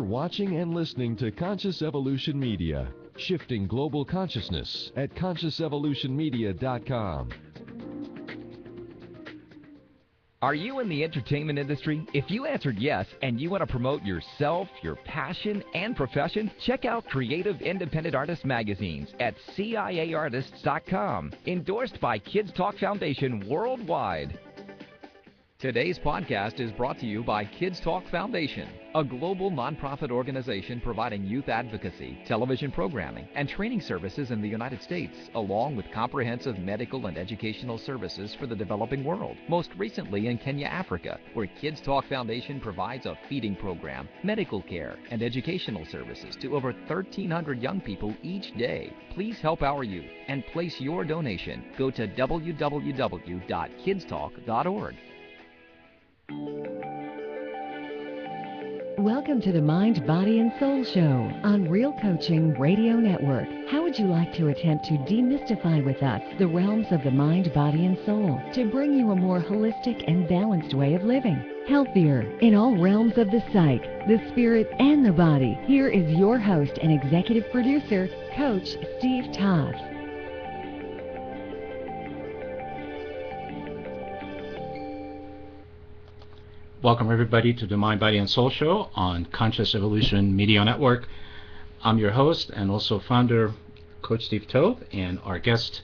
You're watching and listening to Conscious Evolution Media, shifting global consciousness at consciousevolutionmedia.com. Are you in the entertainment industry? If you answered yes and you want to promote yourself, your passion, and profession, check out Creative Independent Artist magazines at CIAartists.com, endorsed by Kids Talk Foundation worldwide. Today's podcast is brought to you by Kids Talk Foundation, a global nonprofit organization providing youth advocacy, television programming, and training services in the United States, along with comprehensive medical and educational services for the developing world, most recently in Kenya, Africa, where Kids Talk Foundation provides a feeding program, medical care, and educational services to over 1,300 young people each day. Please help our youth and place your donation. Go to www.kidstalk.org. Welcome to the Mind, Body, and Soul Show on Real Coaching Radio Network. How would you like to attempt to demystify with us the realms of the mind, body, and soul to bring you a more holistic and balanced way of living? Healthier in all realms of the psyche, the spirit, and the body. Here is your host and executive producer, Coach Steve Toth. Welcome everybody to the Mind, Body, and Soul Show on Conscious Evolution Media Network. I'm your host and also founder, Coach Steve Toth, and our guest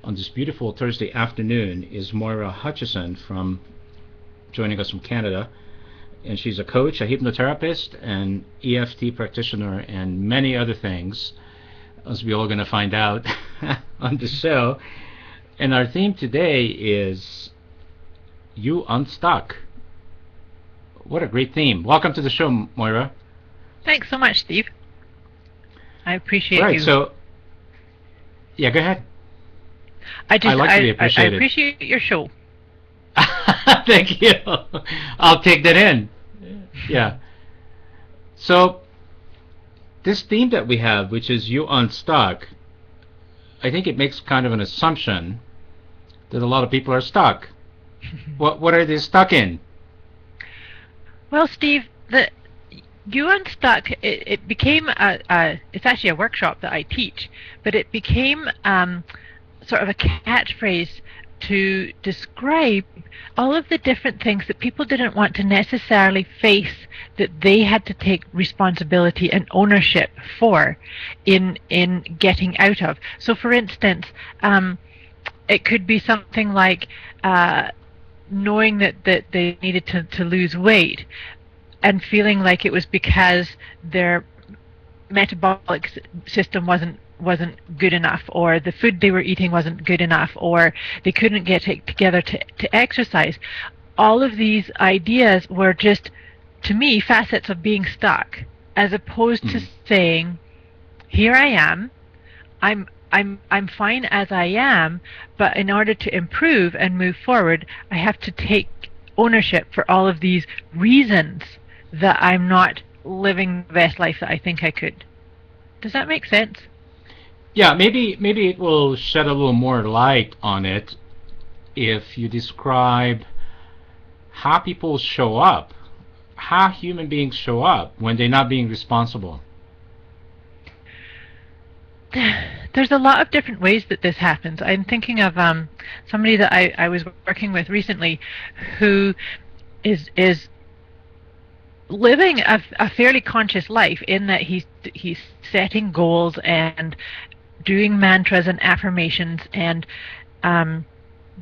on this beautiful Thursday afternoon is Moira Hutchison joining us from Canada. And she's a coach, a hypnotherapist, an EFT practitioner, and many other things, as we're all going to find out on the show. And our theme today is You Unstuck. What a great theme. Welcome to the show, Moira. Thanks so much, Steve. I appreciate you. Right, so, yeah, go ahead. I appreciate your show. Thank you. I'll take that in. Yeah. So, this theme that we have, which is You Unstuck, I think it makes kind of an assumption that a lot of people are stuck. What are they stuck in? Well, Steve, the You Unstuck, it became it's actually a workshop that I teach, but it became sort of a catchphrase to describe all of the different things that people didn't want to necessarily face, that they had to take responsibility and ownership for in getting out of. So, for instance, it could be something like knowing that they needed to lose weight and feeling like it was because their metabolic system wasn't good enough, or the food they were eating wasn't good enough, or they couldn't get it together to exercise. All of these ideas were just, to me, facets of being stuck, as opposed to saying, here I am, I'm fine as I am, but in order to improve and move forward, I have to take ownership for all of these reasons that I'm not living the best life that I think I could. Does that make sense? Yeah, maybe it will shed a little more light on it if you describe how people show up, how human beings show up when they're not being responsible. There's a lot of different ways that this happens. I'm thinking of somebody that I was working with recently who is living a fairly conscious life, in that he's setting goals and doing mantras and affirmations and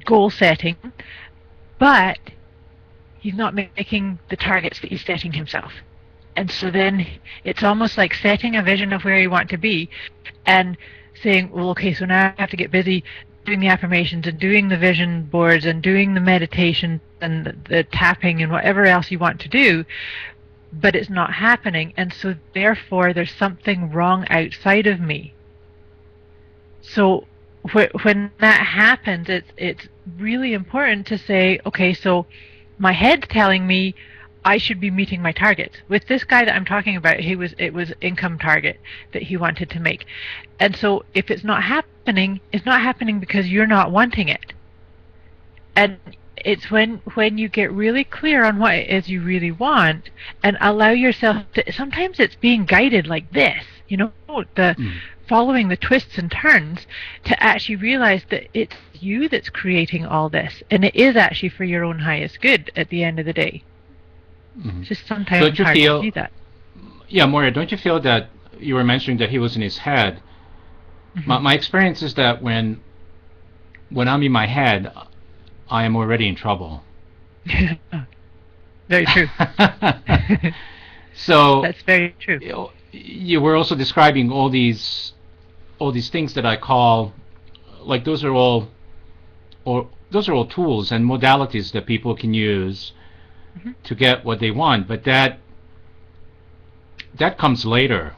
goal setting, but he's not making the targets that he's setting himself. And so then it's almost like setting a vision of where you want to be and saying, well, okay, so now I have to get busy doing the affirmations and doing the vision boards and doing the meditation and the tapping and whatever else you want to do, but it's not happening. And so therefore there's something wrong outside of me. So when that happens, it's really important to say, okay, so my head's telling me I should be meeting my targets. With this guy that I'm talking about, it was income target that he wanted to make. And so if it's not happening because you're not wanting it. And it's when you get really clear on what it is you really want and allow yourself to, sometimes it's being guided like this, following the twists and turns, to actually realize that it's you that's creating all this, and it is actually for your own highest good at the end of the day. It's just sometimes Don't you hard feel, to see that. Yeah, Moira, don't you feel that you were mentioning that he was in his head? My experience is that when I'm in my head, I am already in trouble. Very true. So that's very true. You were also describing all these things that I call, like, those are all tools and modalities that people can use to get what they want, but that comes later.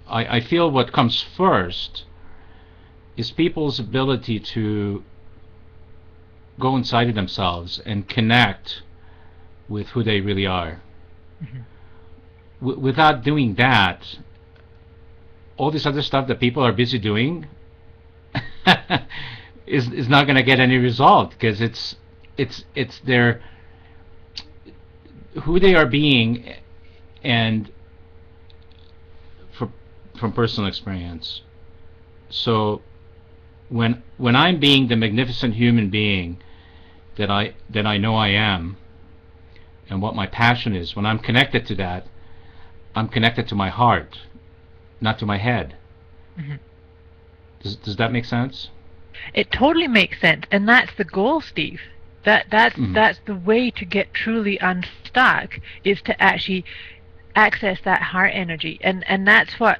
I feel what comes first is people's ability to go inside of themselves and connect with who they really are. Without doing that, all this other stuff that people are busy doing is not going to get any result, because it's their who they are being, and from personal experience. So when I'm being the magnificent human being that I know I am, and what my passion is, when I'm connected to that, I'm connected to my heart, not to my head. Does that make sense? It totally makes sense, and that's the goal, Steve. That's the way to get truly unstuck, is to actually access that heart energy, and that's what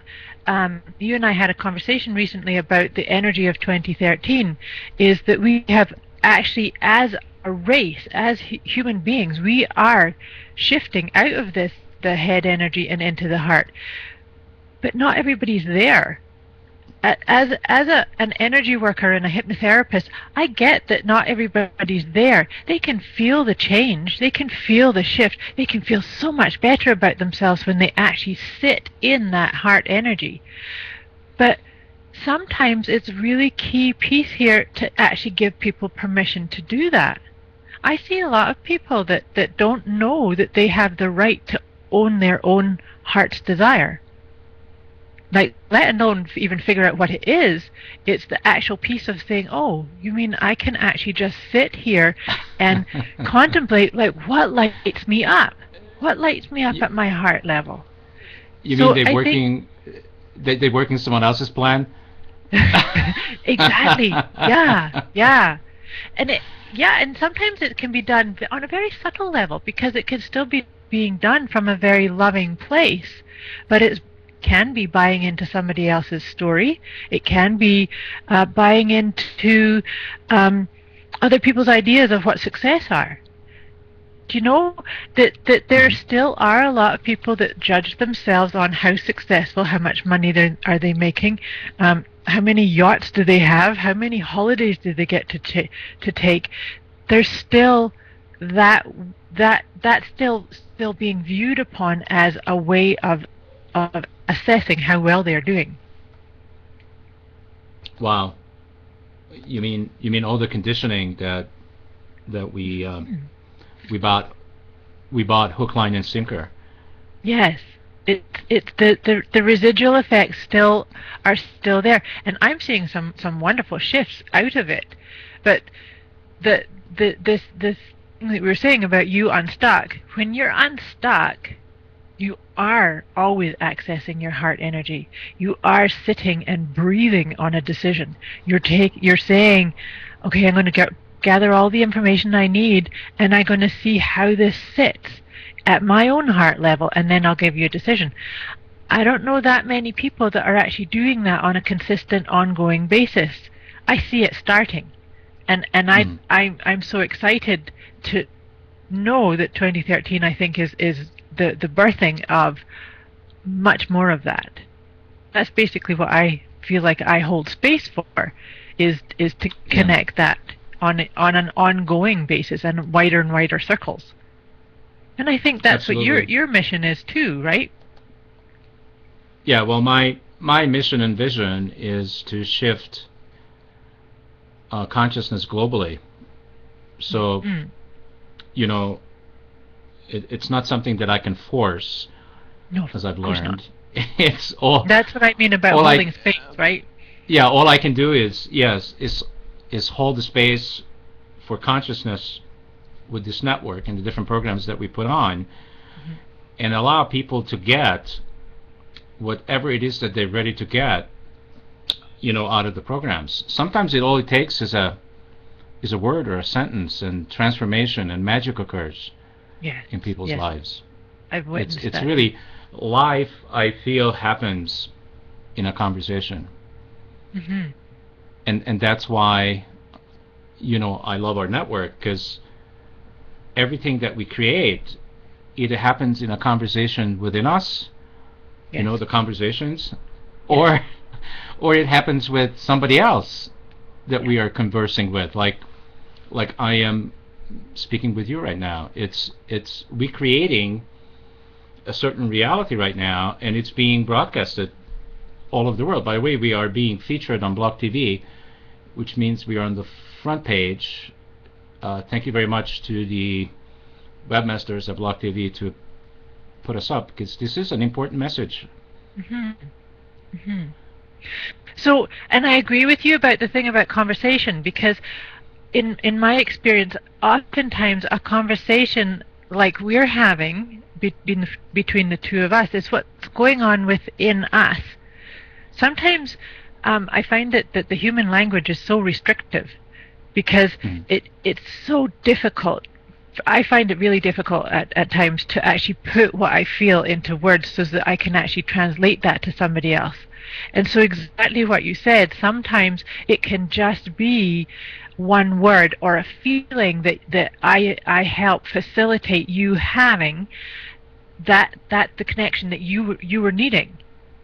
you and I had a conversation recently about the energy of 2013, is that we have actually, as a race, as human beings, we are shifting out of the head energy and into the heart, but not everybody's there. As an energy worker and a hypnotherapist, I get that not everybody's there. They can feel the change, they can feel the shift, they can feel so much better about themselves when they actually sit in that heart energy. But sometimes it's really key piece here to actually give people permission to do that. I see a lot of people that don't know that they have the right to own their own heart's desire. Like, let alone even figure out what it is. It's the actual piece of saying, oh, you mean I can actually just sit here and contemplate, like, what lights me up? What lights me up at my heart level? You mean they're working someone else's plan? Exactly. Yeah. And sometimes it can be done on a very subtle level, because it can still be being done from a very loving place, but it can be buying into somebody else's story. It can be buying into other people's ideas of what success are. Do you know that there still are a lot of people that judge themselves on how successful, how much money are they making, how many yachts do they have, how many holidays do they get to take? There's still that's still being viewed upon as a way of assessing how well they're doing. Wow. You mean all the conditioning that we bought hook, line, and sinker? Yes. It's the residual effects are still there, and I'm seeing some wonderful shifts out of it. But this thing that we were saying about you unstuck, when you're unstuck, you are always accessing your heart energy. You are sitting and breathing on a decision. You're saying, okay, I'm going to gather all the information I need, and I'm going to see how this sits at my own heart level, and then I'll give you a decision. I don't know that many people that are actually doing that on a consistent, ongoing basis. I see it starting, and I'm so excited to know that 2013, I think, is the birthing of much more of that. That's basically what I feel like I hold space for, is to connect that on an ongoing basis and wider circles. And I think that's Absolutely. What your mission is too, right? Yeah, well, my mission and vision is to shift consciousness globally. So, you know, it's not something that I can force, No, as I've of course learned. not. It's all. That's what I mean about all holding space, right? Yeah, all I can do is hold the space for consciousness with this network and the different programs that we put on, and allow people to get whatever it is that they're ready to get, you know, out of the programs. Sometimes all it takes is a word or a sentence, and transformation and magic occurs in people's lives. I've witnessed It's that. really, life, I feel, happens in a conversation. And that's why, you know, I love our network, because everything that we create either happens in a conversation within us, you know, the conversations, or it happens with somebody else that we are conversing with, like I am speaking with you right now. It's we creating a certain reality right now, and it's being broadcasted all over the world. By the way, we are being featured on Block TV, which means we are on the front page. Thank you very much to the webmasters at Block TV to put us up, because this is an important message. So, and I agree with you about the thing about conversation, because in my experience, oftentimes a conversation like we're having between the two of us is what's going on within us. Sometimes I find that the human language is so restrictive, because it's so difficult. I find it really difficult at times to actually put what I feel into words so that I can actually translate that to somebody else. And so exactly what you said, sometimes it can just be one word or a feeling that I help facilitate you having, that the connection that you were needing.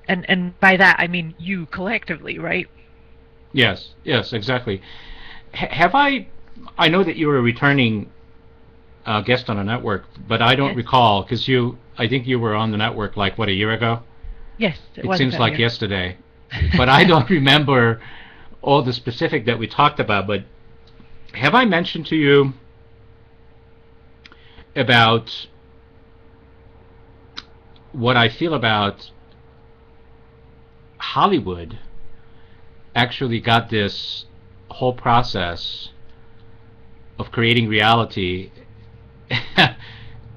And by that I mean you collectively, right? Yes, exactly. I know that you were a returning guest on a network, but I don't recall, because I think you were on the network like, what, a year ago? Yes, it seems like yesterday. But I don't remember all the specific that we talked about. But have I mentioned to you about what I feel about Hollywood actually got this whole process of creating reality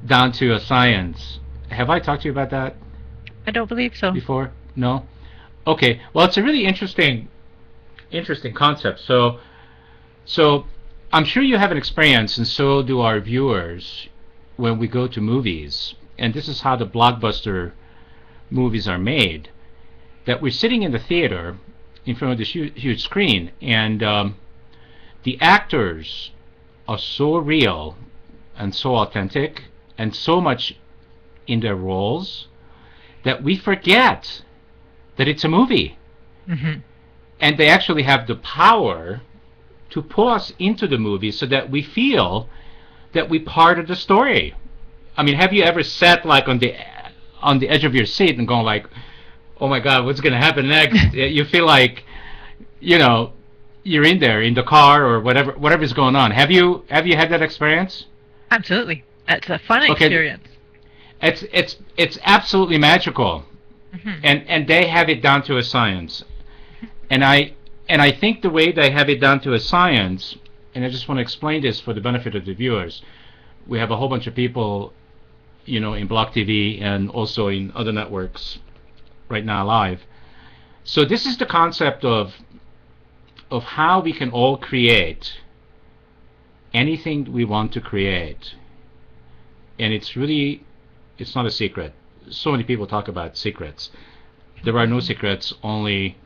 down to a science? Have I talked to you about that? I don't believe so. Before? No? Okay. Well, it's a really interesting concept. So I'm sure you have an experience, and so do our viewers, when we go to movies. And this is how the blockbuster movies are made. That we're sitting in the theater in front of this huge screen, and the actors are so real and so authentic and so much in their roles that we forget that it's a movie. And they actually have the power to pull us into the movie so that we feel that we're part of the story. I mean, have you ever sat like on the edge of your seat and going like, oh my God, what's going to happen next? You feel like, you know, you're in there in the car or whatever's going on. Have you had that experience? Absolutely. It's a fun experience. It's absolutely magical. And they have it down to a science. And I think the way they have it down to a science, and I just want to explain this for the benefit of the viewers. We have a whole bunch of people, you know, in Block TV and also in other networks right now live. So this is the concept of how we can all create anything we want to create. And it's not a secret. So many people talk about secrets. There are no secrets, only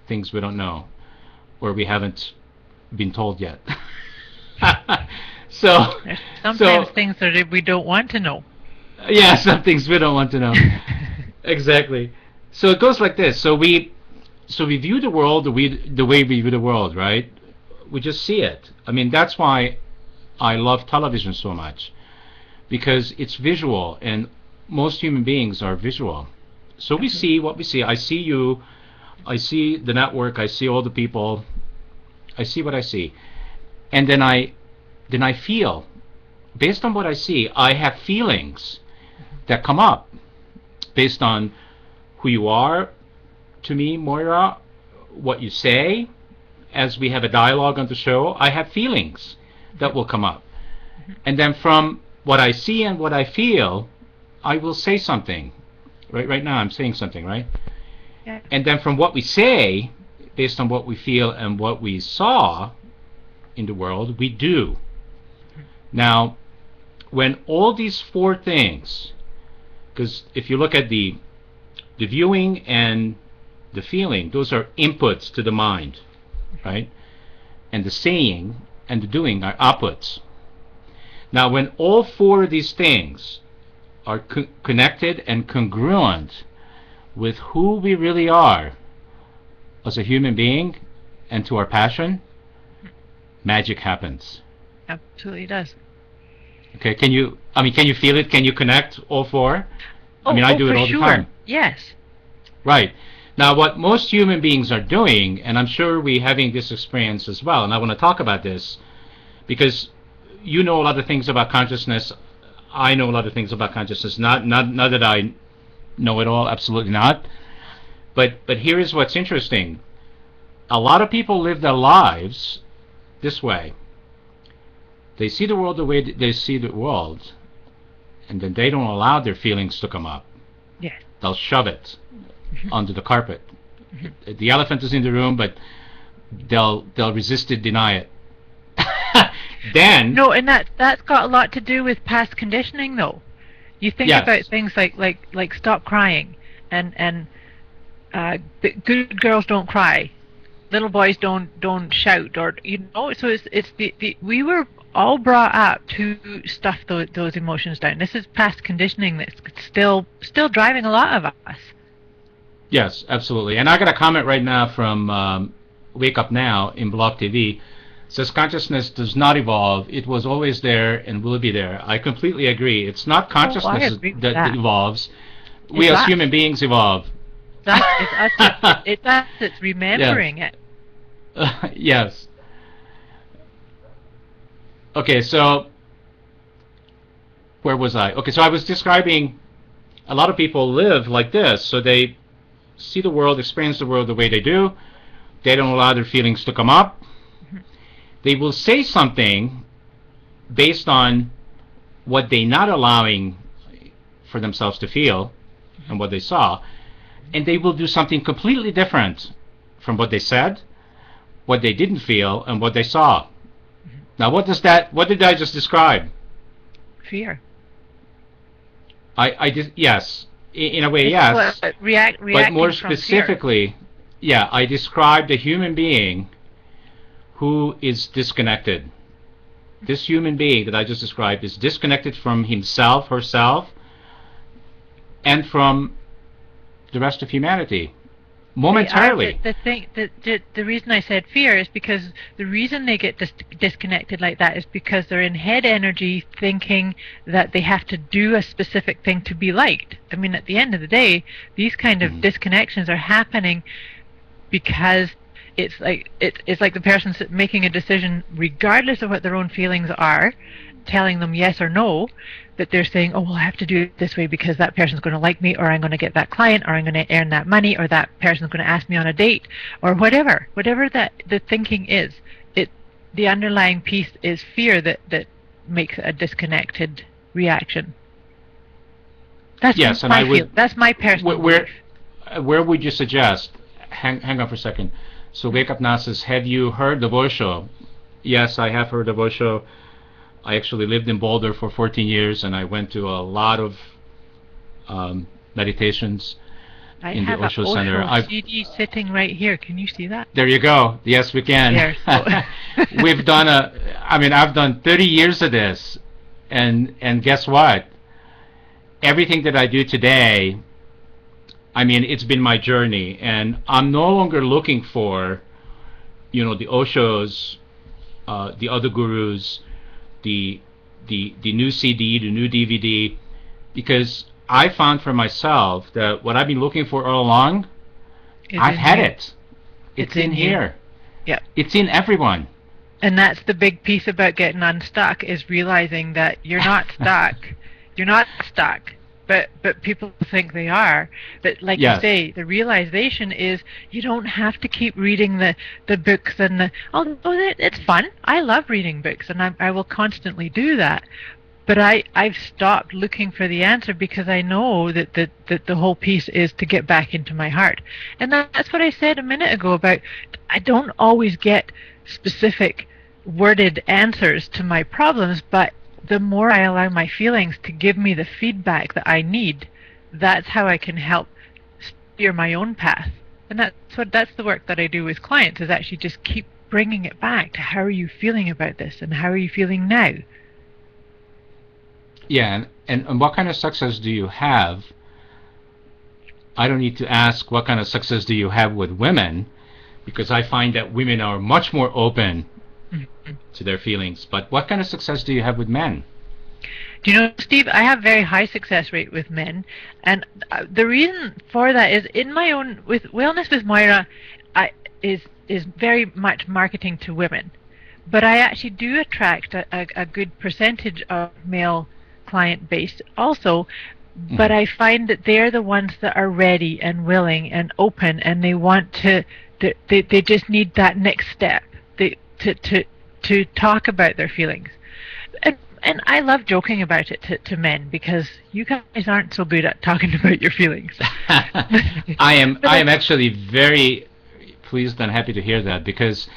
things we don't know or we haven't been told yet. Sometimes things that we don't want to know. Yeah, some things we don't want to know. Exactly. So it goes like this. So we view the world the way we view the world, right? We just see it. I mean, that's why I love television so much, because it's visual, and most human beings are visual. So we see what we see. I see you, I see the network, I see all the people, I see what I see. And then I then I feel. Based on what I see, I have feelings that come up based on who you are to me, Moira, what you say. As we have a dialogue on the show, I have feelings that will come up. And then from what I see and what I feel, I will say something. Right now I'm saying something, right? Yeah. And then from what we say, based on what we feel and what we saw in the world, we do. Now, when all these four things, because if you look at the viewing and the feeling, those are inputs to the mind, right? And the saying and the doing are outputs. Now, when all four of these things are connected and congruent with who we really are as a human being and to our passion, magic happens. Absolutely does. Okay, can you feel it? Can you connect all four? I do it all the time. Yes. Right. Now, what most human beings are doing, and I'm sure we're having this experience as well, and I want to talk about this because you know a lot of things about consciousness. I know a lot of things about consciousness. Not that I know it all, absolutely not. But here is what's interesting. A lot of people live their lives this way. They see the world the way they see the world, and then they don't allow their feelings to come up. Yes. They'll shove it under the carpet. The elephant is in the room, but they'll resist it, deny it. Then no, and that's got a lot to do with past conditioning, though. You think about things like stop crying, and good girls don't cry, little boys don't shout, or So it's the we were all brought up to stuff those emotions down. This is past conditioning that's still driving a lot of us. Yes, absolutely. And I got a comment right now from Wake Up Now in Blog TV. Says consciousness does not evolve. It was always there and will be there. I completely agree. It's not consciousness that evolves. We as human beings evolve. It's us that's remembering it. Yes. Okay, so where was I? Okay, so I was describing a lot of people live like this. So they see the world, experience the world the way they do. They don't allow their feelings to come up. They will say something based on what they're not allowing for themselves to feel and what they saw, and they will do something completely different from what they said, what they didn't feel, and what they saw. Now, what did I just describe? Fear. I did, yes. In a way, yes. But more specifically, I described a human being who is disconnected. This human being that I just described is disconnected from himself, herself, and from the rest of humanity. Momentarily. The reason I said fear is because the reason they get disconnected like that is because they're in head energy thinking that they have to do a specific thing to be liked. I mean, at the end of the day, these kind of disconnections are happening because it's like the person's making a decision regardless of what their own feelings are, telling them yes or no, that they're saying, oh, well, I have to do it this way because that person's going to like me, or I'm going to get that client, or I'm going to earn that money, or that person's going to ask me on a date, or whatever that the thinking is. The underlying piece is fear that makes a disconnected reaction. That's that's my personal belief. Where would you suggest? Hang on for a second. So Wake Up Now says, have you heard the voice show? Yes, I have heard the voice show. I actually lived in Boulder for 14 years, and I went to a lot of meditations in the Osho Center. I have a CD sitting right here. Can you see that? There you go. Yes, we can. There, so. We've done I've done 30 years of this, and guess what? Everything that I do today, it's been my journey, and I'm no longer looking for, the Oshos, the other gurus, the new CD, the new DVD, because I found for myself that what I've been looking for all along, I've had it. It's in here. Yeah. It's in everyone. And that's the big piece about getting unstuck, is realizing that you're not stuck. You're not stuck. But people think they are. But like Yes. you say, the realization is you don't have to keep reading the books and although it's fun. I love reading books, and I will constantly do that. But I've stopped looking for the answer because I know that the whole piece is to get back into my heart. And that's what I said a minute ago about I don't always get specific worded answers to my problems, but the more I allow my feelings to give me the feedback that I need, that's how I can help steer my own path. And that's the work that I do with clients, is actually just keep bringing it back to how are you feeling about this and how are you feeling now? Yeah, and what kind of success do you have? I don't need to ask what kind of success do you have with women, because I find that women are much more open to their feelings. But what kind of success do you have with men? Do you know, Steve, I have very high success rate with men, and the reason for that is in my own, with Wellness with Moira, is very much marketing to women. But I actually do attract a good percentage of male client base also, but I find that they're the ones that are ready and willing and open, and they want to, they just need that next step to talk about their feelings. And I love joking about it to men, because you guys aren't so good at talking about your feelings. I am actually very pleased and happy to hear that, because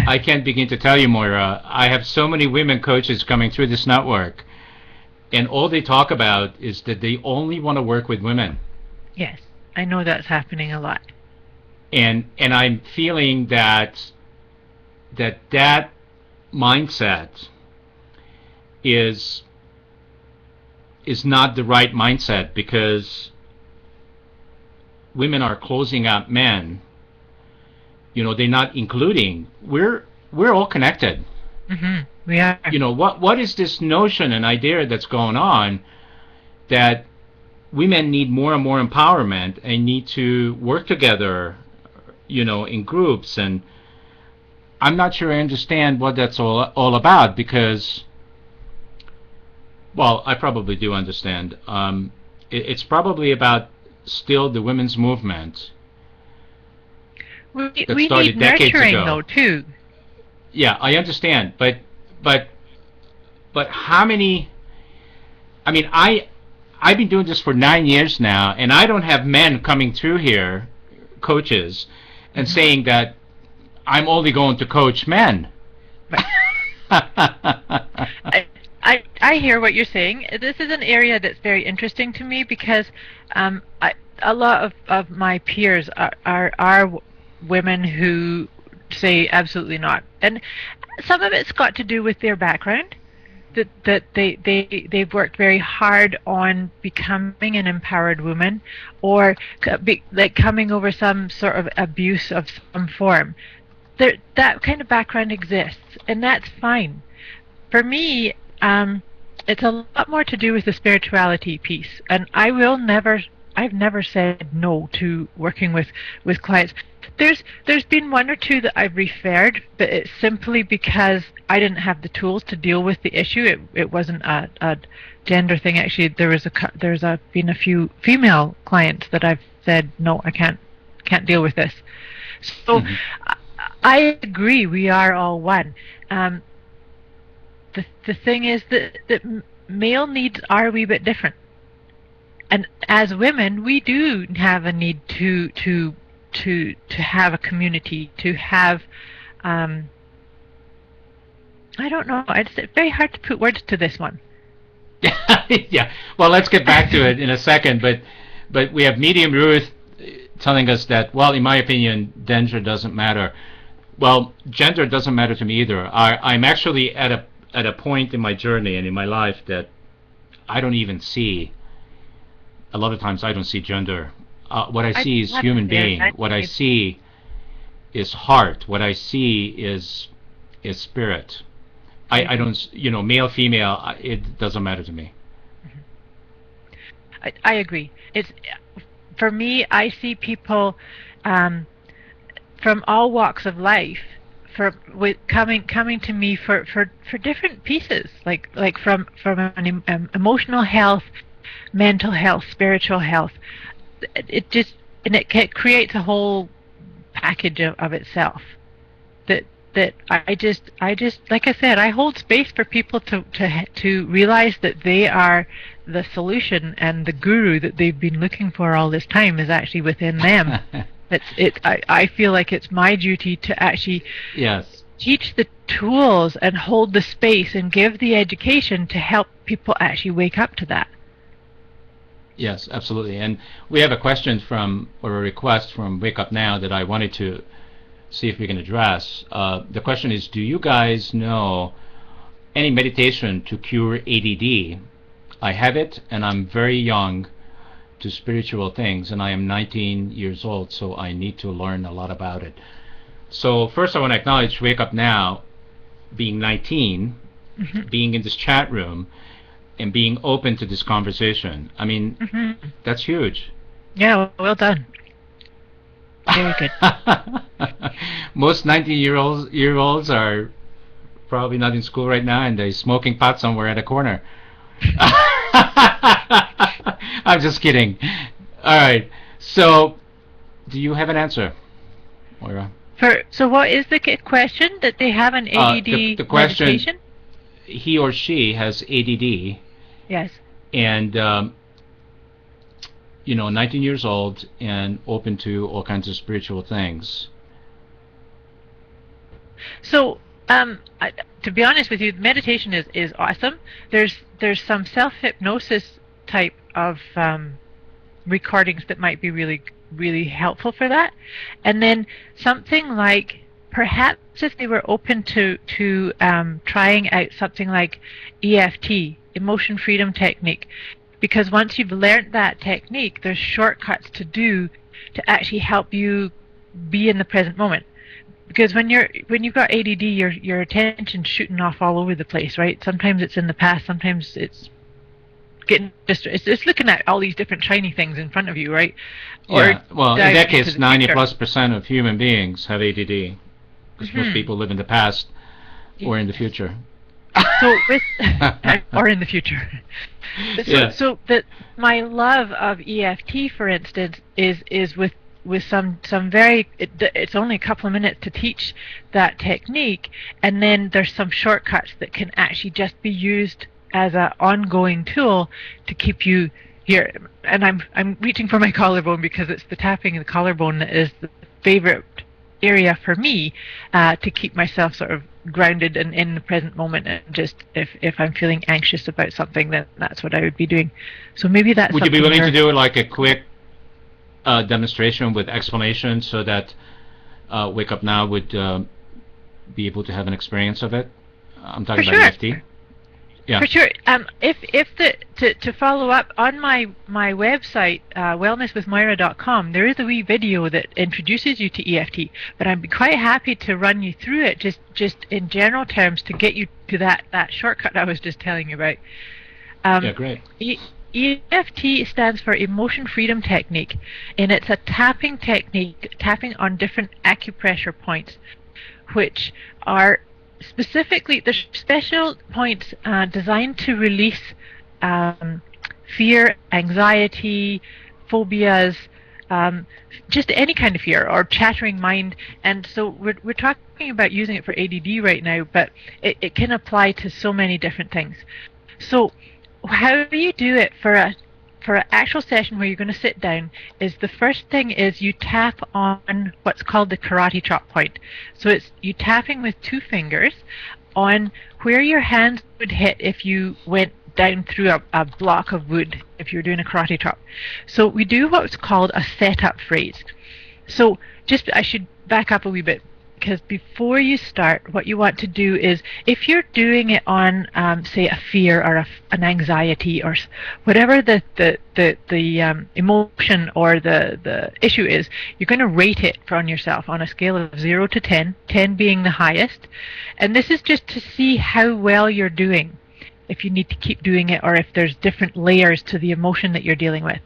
I can't begin to tell you, Moira, I have so many women coaches coming through this network, and all they talk about is that they only want to work with women. Yes, I know that's happening a lot. And I'm feeling that mindset is not the right mindset, because women are closing out men. You know, they're not including. We're all connected. We are. You know, what is this notion and idea that's going on that women need more and more empowerment and need to work together, you know, in groups? And I'm not sure I understand what that's all about, because, well, I probably do understand. It's probably about still the women's movement. We need nurturing, though, too. Yeah, I understand, but how many? I mean, I've been doing this for 9 years now, and I don't have men coming through here, coaches, and saying that I'm only going to coach men. I hear what you're saying. This is an area that's very interesting to me, because a lot of my peers are women who say absolutely not, and some of it's got to do with their background, that they've worked very hard on becoming an empowered woman, or like coming over some sort of abuse of some form. That kind of background exists, and that's fine. For me, it's a lot more to do with the spirituality piece, and I've never said no to working with clients. There's been one or two that I've referred, but it's simply because I didn't have the tools to deal with the issue. It wasn't a gender thing. Actually, there's been a few female clients that I've said no, I can't deal with this. So I agree, we are all one. The thing is that male needs are a wee bit different, and as women, we do have a need to have a community, to have I don't know, it's very hard to put words to this one. Yeah, well, let's get back to it in a second, but we have Medium Ruth telling us that, well, in my opinion, gender doesn't matter. Well, gender doesn't matter to me either. I'm actually at a point in my journey and in my life that I don't even see, a lot of times I don't see gender. What I see is human being. What I see is heart. What I see is spirit. I don't, you know, male, female, it doesn't matter to me. I agree. It's, for me, I see people from all walks of life with coming to me for different pieces, like from an emotional health, mental health, spiritual health. It just, and it creates a whole package of itself. That I just like I said, I hold space for people to realize that they are the solution, and the guru that they've been looking for all this time is actually within them. I feel like it's my duty to actually teach the tools and hold the space and give the education to help people actually wake up to that. Yes, absolutely. And we have a question or a request from Wake Up Now that I wanted to see if we can address. The question is, do you guys know any meditation to cure ADD? I have it, and I'm very young to spiritual things, and I am 19 years old, so I need to learn a lot about it. So first I want to acknowledge Wake Up Now being 19, being in this chat room, and being open to this conversation. I mean, that's huge. Yeah, well done. Very good. Most 19-year-olds are probably not in school right now, and they're smoking pot somewhere at a corner. I'm just kidding. All right. So, do you have an answer, Moira? So what is the question? That they have an ADD the question, meditation? He or she has ADD. Yes. And 19 years old and open to all kinds of spiritual things. So, to be honest with you, meditation is awesome. There's some self-hypnosis type of recordings that might be really, really helpful for that. And then something like, perhaps if they were open to trying out something like EFT, Emotion Freedom Technique, because once you've learned that technique, there's shortcuts to do to actually help you be in the present moment. Because when you've got ADD, your attention's shooting off all over the place, right? Sometimes it's in the past, sometimes it's it's looking at all these different shiny things in front of you, right? Yeah. Well, in that case, 90+% of human beings have ADD, because most people live in the past or in the future. So or in the future. So that my love of EFT, for instance, is with some very, it's only a couple of minutes to teach that technique, and then there's some shortcuts that can actually just be used as an ongoing tool to keep you here. And I'm reaching for my collarbone because it's the tapping of the collarbone that is the favorite area for me to keep myself sort of grounded and in the present moment. And just if I'm feeling anxious about something, then that's what I would be doing. So maybe that's. Would you be willing to do like a quick demonstration with explanation so that Wake Up Now would be able to have an experience of it? I'm talking about EFT. Yeah. For sure. To follow up on my website, wellnesswithmoira.com, there is a wee video that introduces you to EFT, but I'd be quite happy to run you through it just in general terms to get you to that shortcut I was just telling you about. Yeah, great. EFT stands for Emotion Freedom Technique, and it's a tapping technique, tapping on different acupressure points, which are specifically, there's special points designed to release fear, anxiety, phobias, just any kind of fear or chattering mind. And so we're talking about using it for ADD right now, but it can apply to so many different things. So how do you do it for an actual session where you're going to sit down is the first thing is you tap on what's called the karate chop point. So it's you tapping with two fingers on where your hands would hit if you went down through a block of wood if you're doing a karate chop. So we do what's called a setup phrase. So I should back up a wee bit, because before you start, what you want to do is, if you're doing it on, say, a fear or an anxiety or whatever the emotion or the issue is, you're going to rate it on yourself on a scale of 0 to 10, 10 being the highest. And this is just to see how well you're doing, if you need to keep doing it or if there's different layers to the emotion that you're dealing with.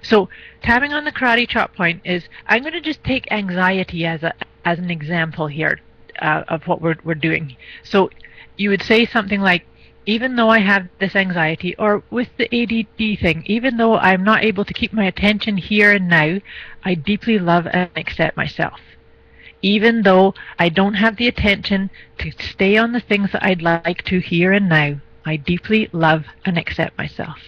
So tapping on the karate chop point is, I'm going to just take anxiety as an example here. of what we're doing. So you would say something like, even though I have this anxiety, or with the ADD thing, even though I'm not able to keep my attention here and now, I deeply love and accept myself. Even though I don't have the attention to stay on the things that I'd like to here and now, I deeply love and accept myself.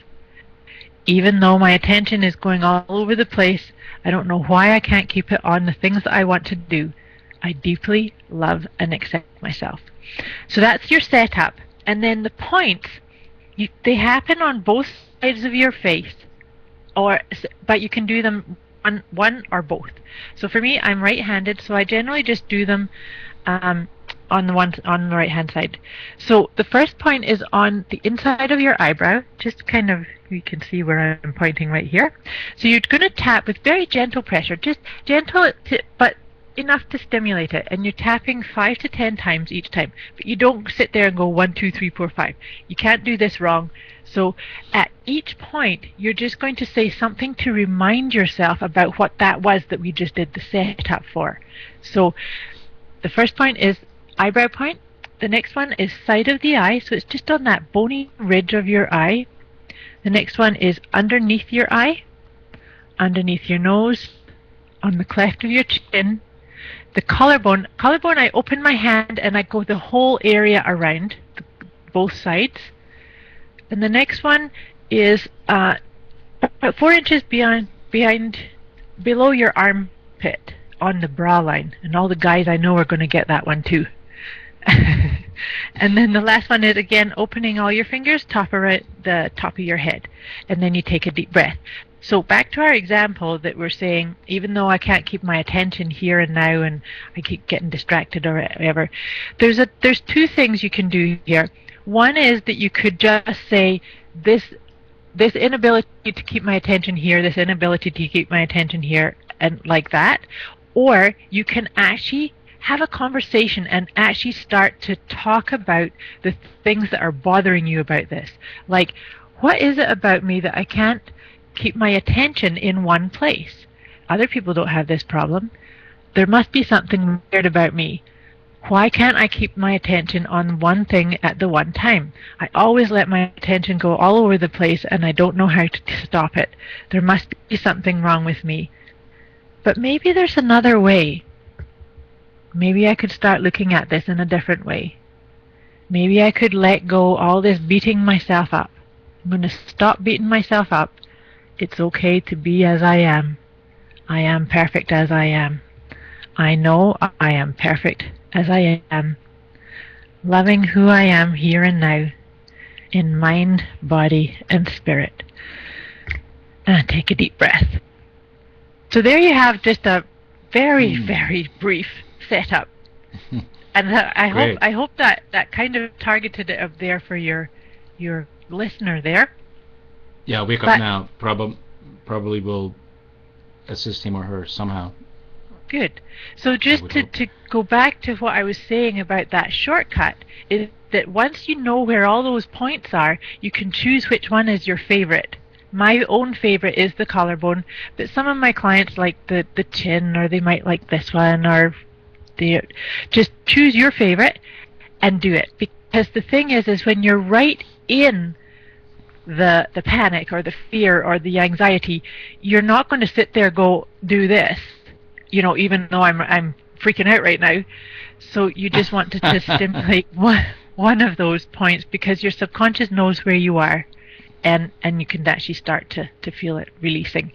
Even though my attention is going all over the place, I don't know why I can't keep it on the things that I want to do. I deeply love and accept myself. So that's your setup. And then the points, they happen on both sides of your face, but you can do them on one or both. So for me, I'm right-handed, so I generally just do them on the right-hand side. So the first point is on the inside of your eyebrow, just kind of, you can see where I'm pointing right here. So you're going to tap with very gentle pressure, just gentle, but enough to stimulate it, and you're tapping 5 to 10 times each time. But you don't sit there and go 1, 2, 3, 4, 5. You can't do this wrong. So at each point, you're just going to say something to remind yourself about what that was that we just did the setup for. So the first point is eyebrow point. The next one is side of the eye, so it's just on that bony ridge of your eye. The next one is underneath your eye, underneath your nose, on the cleft of your chin. The collarbone, I open my hand and I go the whole area around, both sides. And the next one is about 4 inches below your armpit, on the bra line. And all the guys I know are going to get that one too. And then the last one is, again, opening all your fingers, around the top of your head. And then you take a deep breath. So back to our example that we're saying, even though I can't keep my attention here and now and I keep getting distracted or whatever, there's two things you can do here. One is that you could just say, this inability to keep my attention here, this inability to keep my attention here, and like that. Or you can actually have a conversation and actually start to talk about the things that are bothering you about this. Like, what is it about me that I can't keep my attention in one place? Other people don't have this problem. There must be something weird about me. Why can't I keep my attention on one thing at the one time? I always let my attention go all over the place and I don't know how to stop it. There must be something wrong with me. But maybe there's another way. Maybe I could start looking at this in a different way. Maybe I could let go all this beating myself up. I'm going to stop beating myself up. It's okay to be as I am. I am perfect as I am. I know I am perfect as I am. Loving who I am here and now, in mind, body, and spirit. And take a deep breath. So there you have just a very, very brief setup. And I hope that kind of targeted it up there for your listener there. Yeah, Wake Up Now probably will assist him or her somehow. Good. So just to go back to what I was saying about that shortcut, is that once you know where all those points are, you can choose which one is your favorite. My own favorite is the collarbone, but some of my clients like the chin, or they might like this one, or just choose your favorite and do it. Because the thing is when you're right in the panic or the fear or the anxiety, you're not going to sit there and go, do this, even though I'm freaking out right now. So you just want to just stimulate one of those points, because your subconscious knows where you are, and you can actually start to feel it releasing.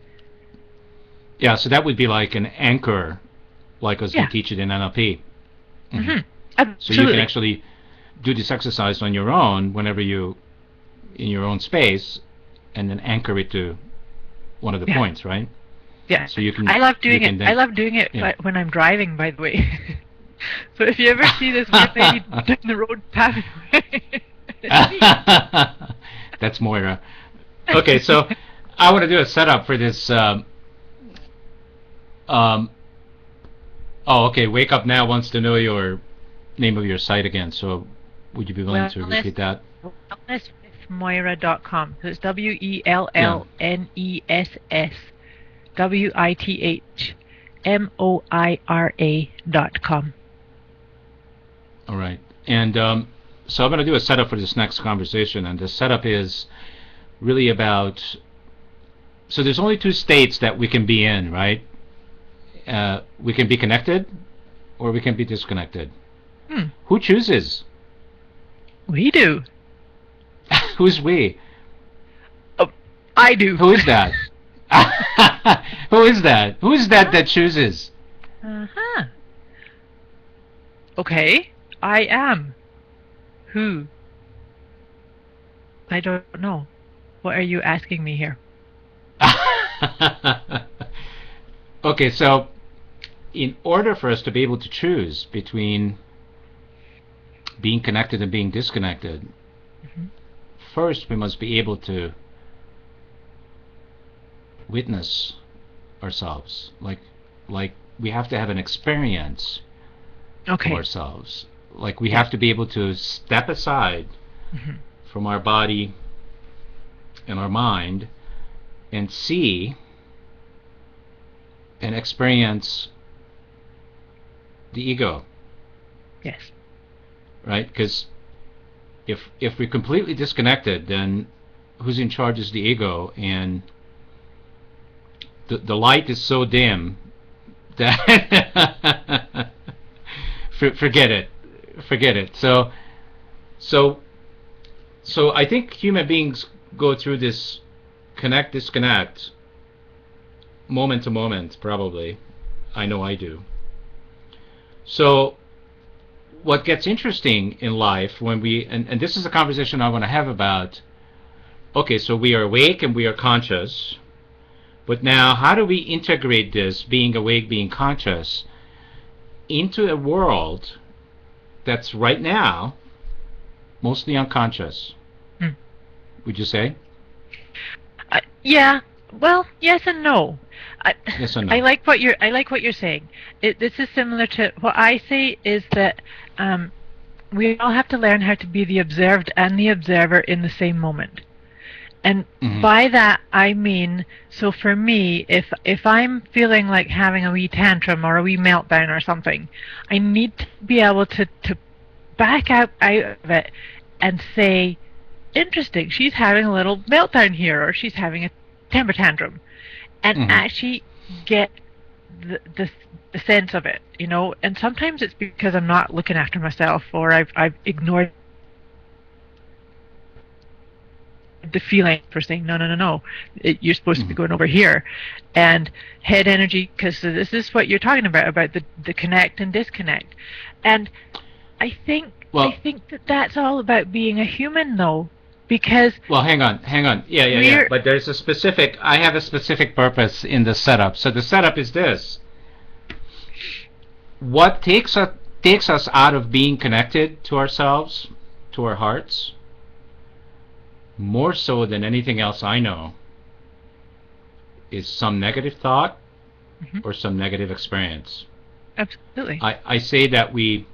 Yeah, so that would be like an anchor, like as we teach it in NLP. Mm-hmm. So you can actually do this exercise on your own whenever you in your own space, and then anchor it to one of the points, right? Yeah. So you can. I love doing it. I love doing it when I'm driving, by the way. So if you ever see this weird lady down the road passing away, that's Moira. Okay, so I want to do a setup for this. Wake Up Now wants to know your name of your site again. So would you be willing to repeat that? Wellnesswithmoira.com. So it's WELLNESSWITHMOIRA.com. All right. And so I'm going to do a setup for this next conversation, and the setup is really about, so there's only two states that we can be in, right? We can be connected or we can be disconnected. Who chooses? We do. Who's we? I do. Who is that? Who is that? Who is that that chooses? Uh-huh. Okay, I am. Who? I don't know. What are you asking me here? Okay, so in order for us to be able to choose between being connected and being disconnected, first we must be able to witness ourselves. Like we have to have an experience of ourselves. Like we have to be able to step aside from our body and our mind and see and experience the ego. Yes. Right? Because if we're completely disconnected, then who's in charge is the ego, and the light is so dim that forget it. So I think human beings go through this connect disconnect moment to moment, probably. I know I do. So what gets interesting in life when we, and this is a conversation I want to have about, okay, so we are awake and we are conscious, but now how do we integrate this being awake, being conscious into a world that's right now mostly unconscious? Would you say? Yeah. Well, yes and no. Yes and no. I like what you're saying. This is similar to what I say is that we all have to learn how to be the observed and the observer in the same moment. And by that I mean, so for me, if I'm feeling like having a wee tantrum or a wee meltdown or something, I need to be able to back out of it and say, interesting, she's having a little meltdown here, or she's having a temper tantrum, and actually get the sense of it, you know. And sometimes it's because I'm not looking after myself, or I've ignored the feeling for saying no, you're supposed to be going over here, and head energy, because this is what you're talking about the connect and disconnect. And I think that's all about being a human, though. Because hang on. Yeah. But there's I have a specific purpose in the setup. So the setup is this: what takes us out of being connected to ourselves, to our hearts, more so than anything else I know, is some negative thought or some negative experience. Absolutely. I say that we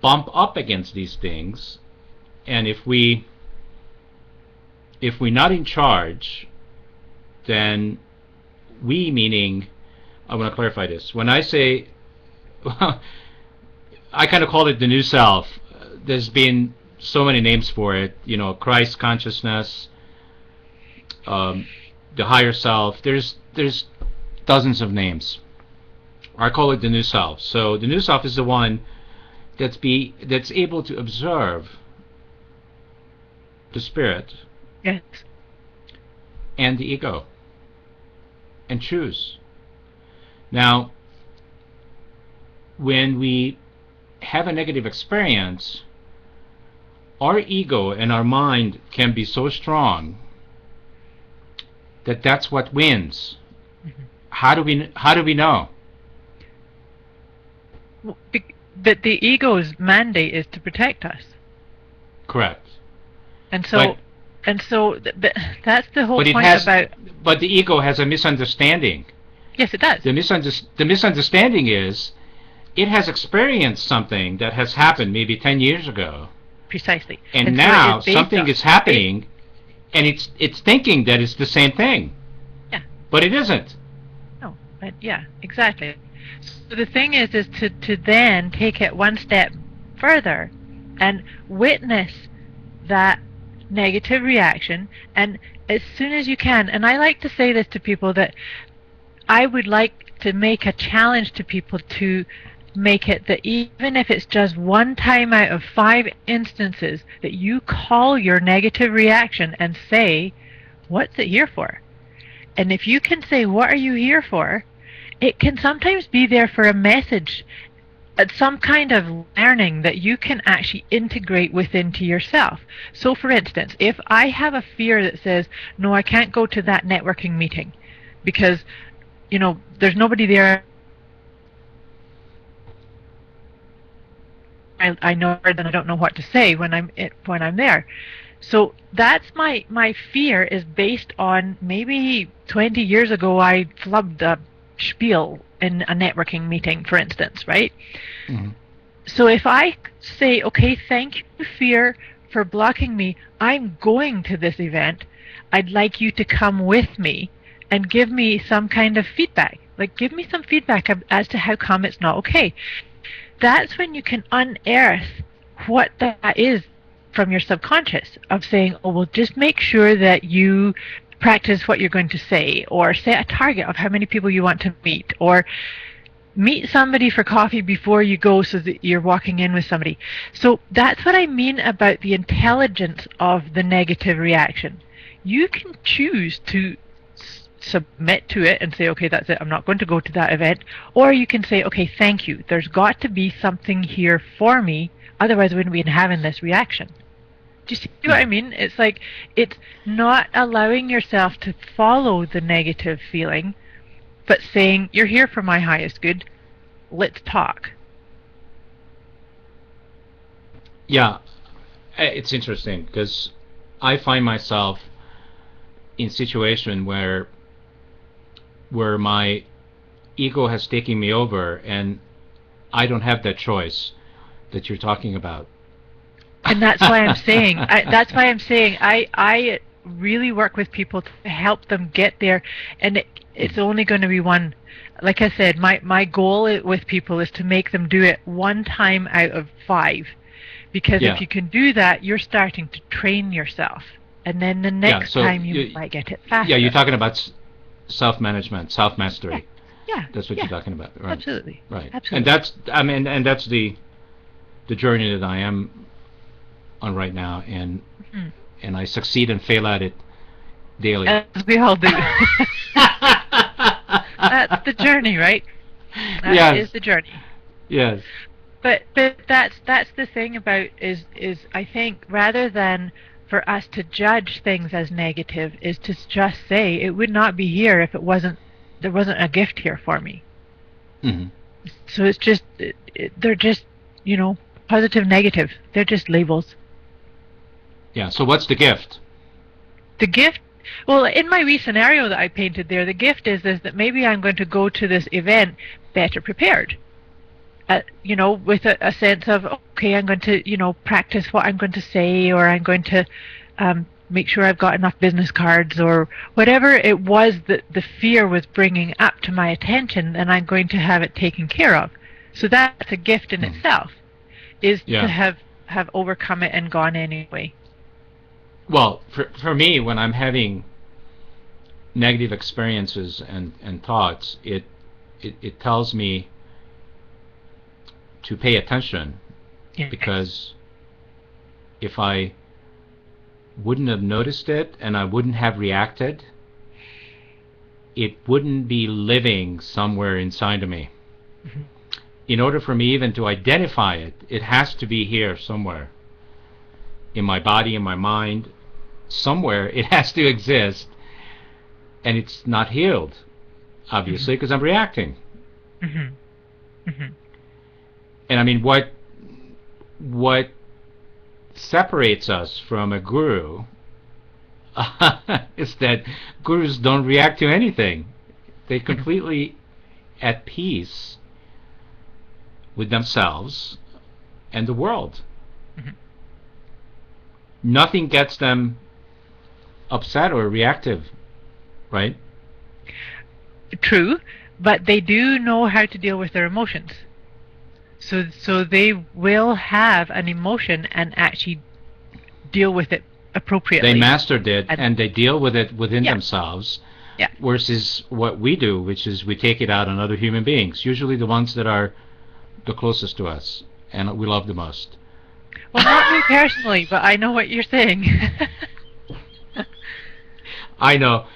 bump up against these things. And if we're not in charge, then we, meaning, I want to clarify this. When I say, I kind of call it the new self. There's been so many names for it. You know, Christ consciousness, the higher self. There's dozens of names. I call it the new self. So the new self is the one that's able to observe the spirit, yes, and the ego, and choose. Now, when we have a negative experience, our ego and our mind can be so strong that that's what wins. How do we know? That the ego's mandate is to protect us. Correct. And so that's the whole point about. But the ego has a misunderstanding. Yes, it does. The misunderstanding is it has experienced something that has happened maybe 10 years ago. Precisely. And now something is happening, and it's thinking that it's the same thing. Yeah. But it isn't. No, but yeah, exactly. So the thing is to then take it one step further and witness that negative reaction, and as soon as you can, and I like to say this to people, that I would like to make a challenge to people to make it that even if it's just one time out of 5 instances that you call your negative reaction and say, what's it here for? And if you can say, what are you here for? It can sometimes be there for a message, some kind of learning that you can actually integrate within to yourself. So for instance, if I have a fear that says, no, I can't go to that networking meeting because, there's nobody there, I know and I don't know what to say when I'm there. So that's my fear is based on maybe 20 years ago I flubbed a spiel in a networking meeting, for instance, right? Mm-hmm. So if I say, okay, thank you, fear, for blocking me, I'm going to this event, I'd like you to come with me and give me some kind of feedback. Like, give me some feedback as to how come it's not okay. That's when you can unearth what that is from your subconscious, of saying, oh, well, just make sure that you practice what you're going to say, or set a target of how many people you want to meet, or meet somebody for coffee before you go so that you're walking in with somebody. So that's what I mean about the intelligence of the negative reaction. You can choose to submit to it and say, okay, that's it, I'm not going to go to that event. Or you can say, okay, thank you, there's got to be something here for me, otherwise I wouldn't be having this reaction. Do you see what I mean? It's like, it's not allowing yourself to follow the negative feeling, but saying, you're here for my highest good, let's talk. Yeah, it's interesting because I find myself in situation where my ego has taken me over and I don't have that choice that you're talking about. And that's why I'm saying, I really work with people to help them get there, and it's only going to be one. Like I said, my goal with people is to make them do it one time out of 5, because if you can do that, you're starting to train yourself, and then the next time you might get it faster. Yeah, you're talking about self-management, self-mastery. Yeah, that's what you're talking about, right? Absolutely, right. Absolutely. And that's the journey that I am on right now, and I succeed and fail at it daily. As we all do. That's the journey, right? That is the journey. Yes. But that's the thing about is I think, rather than for us to judge things as negative, is to just say it would not be here if there wasn't a gift here for me. Mm-hmm. So it's just they're just positive, negative. They're just labels. Yeah. So what's the gift? The gift. Well, in my wee scenario that I painted there, the gift is that maybe I'm going to go to this event better prepared. With a sense of, okay, I'm going to, practice what I'm going to say, or I'm going to make sure I've got enough business cards, or whatever it was that the fear was bringing up to my attention, and I'm going to have it taken care of. So that's a gift in itself, is to have overcome it and gone anyway. Well, for me, when I'm having negative experiences and thoughts, it tells me to pay attention, because if I wouldn't have noticed it and I wouldn't have reacted, it wouldn't be living somewhere inside of me. Mm-hmm. In order for me even to identify it, it has to be here somewhere in my body, in my mind. Somewhere it has to exist, and it's not healed, obviously, because I'm reacting. Mm-hmm. Mm-hmm. And I mean, what separates us from a guru is that gurus don't react to anything. They're completely at peace with themselves and the world. Mm-hmm. Nothing gets them upset or reactive, right? True, but they do know how to deal with their emotions. So they will have an emotion and actually deal with it appropriately. They mastered it, and they deal with it within Yeah. themselves. Yeah. Versus what we do, which is we take it out on other human beings, usually the ones that are the closest to us and we love the most. Well, not me personally, but I know what you're saying. I know.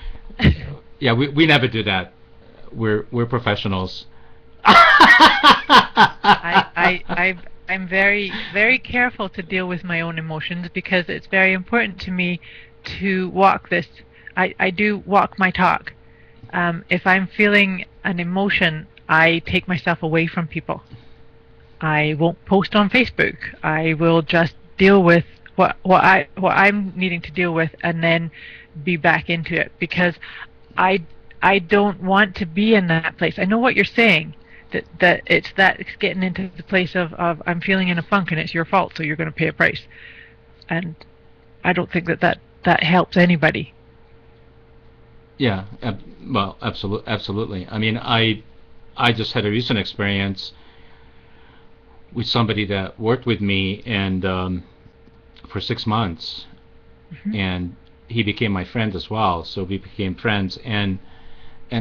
Yeah, we never do that. We're professionals. I'm very, very careful to deal with my own emotions because it's very important to me to walk this. I do walk my talk. If I'm feeling an emotion, I take myself away from people. I won't post on Facebook. I will just deal with what I'm needing to deal with, and then be back into it, because I don't want to be in that place. I know what you're saying, that it's getting into the place of I'm feeling in a funk and it's your fault, so you're going to pay a price, and I don't think that helps anybody. Yeah, well, absolutely. I mean, I just had a recent experience with somebody that worked with me and for 6 months, Mm-hmm. and he became my friend as well. So we became friends and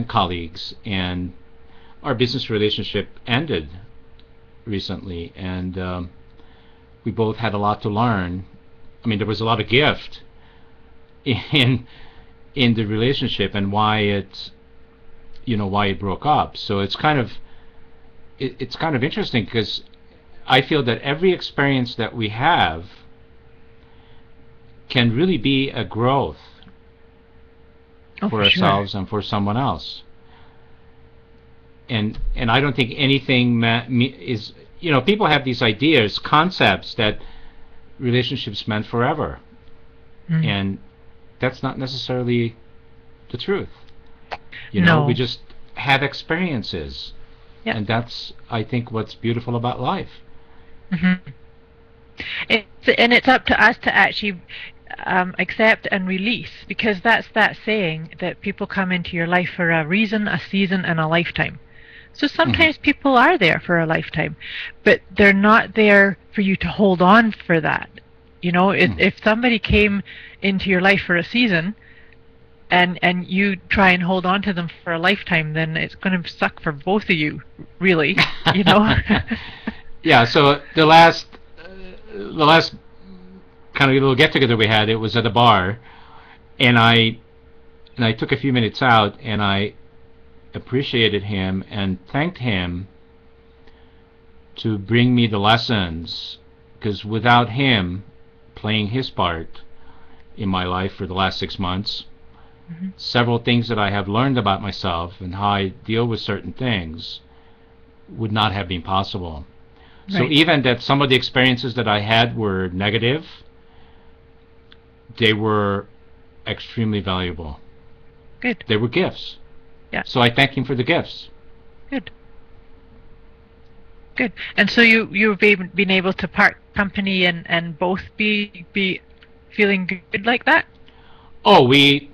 colleagues, and our business relationship ended recently, and we both had a lot to learn. I mean, there was a lot of gift in the relationship and why it broke up. So it's kind of interesting, because I feel that every experience that we have can really be a growth for ourselves and for someone else. And I don't think anything is, people have these ideas, concepts that relationships meant forever. Mm. And that's not necessarily the truth. No. We just have experiences. Yep. And that's, I think, what's beautiful about life. Mm-hmm. It's up to us to actually accept and release, because that's that saying that people come into your life for a reason, a season, and a lifetime. So sometimes mm-hmm. people are there for a lifetime, but they're not there for you to hold on for that. Mm-hmm. If somebody came into your life for a season and you try and hold on to them for a lifetime, then it's going to suck for both of you, really. Yeah, so the last kind of little get-together we had, it was at a bar, and I took a few minutes out, and I appreciated him and thanked him to bring me the lessons, because without him playing his part in my life for the last 6 months, mm-hmm. several things that I have learned about myself and how I deal with certain things would not have been possible. Right. So even that some of the experiences that I had were negative, they were extremely valuable. Good. They were gifts. Yeah. So I thank him for the gifts. Good. Good. And so you've been able to part company and both be feeling good like that? Oh, we're